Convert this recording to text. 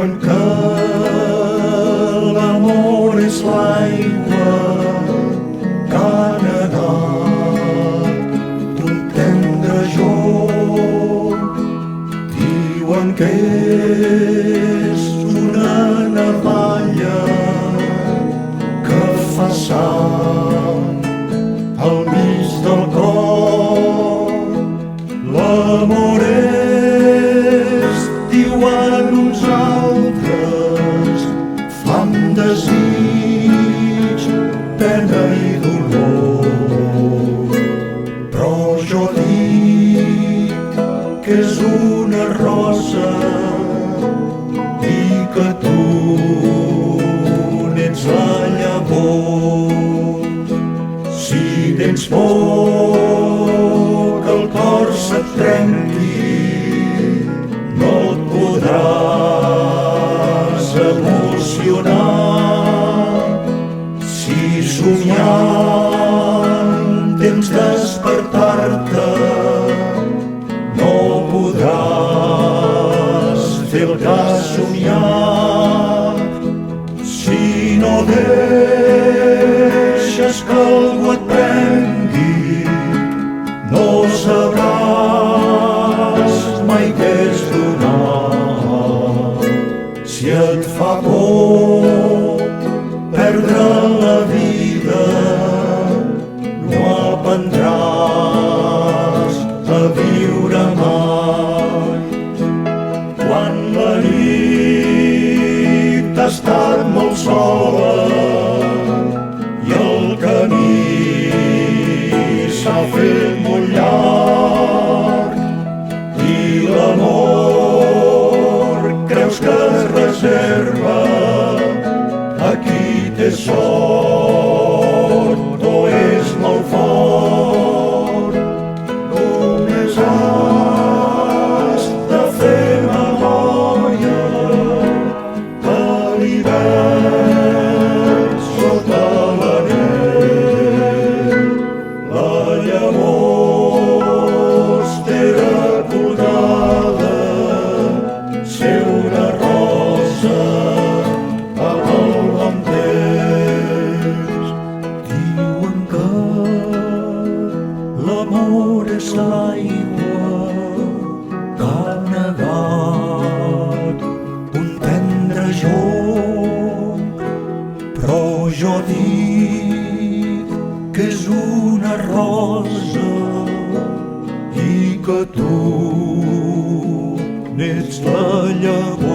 Diuen que l'amor és l'aigua que ha negat d'un tendre joc. Diuen que és una navalla que fa sang al mig del cor. L'amor és, diuen uns altres, fam, desig, pena i dolor. Però jo dic que és una rosa i que tu n'ets la llavor. Si tens por que el cor se't trenqui, no et podràs emocionar. Si somiant temps despertar-te, no podràs fer el que has somiat. Si no deixes que algú et prengui, no sabràs mai què és donar. Si et fa por perdre la vida, no aprendràs a viure mai. Quan la nit ha estat molt sola i el camí s'ha fet molt llarg i l'amor creus que es reserva a qui té sort o és molt fort, només has de fer memòria que l'hivern sota la neu la llavor estera colgada, ser una rosa amb el vent d'est. Diuen que l'amor és l'aigua que ha negat un tendre joc, però jo dic que és una rosa i que tu n'ets la llavor.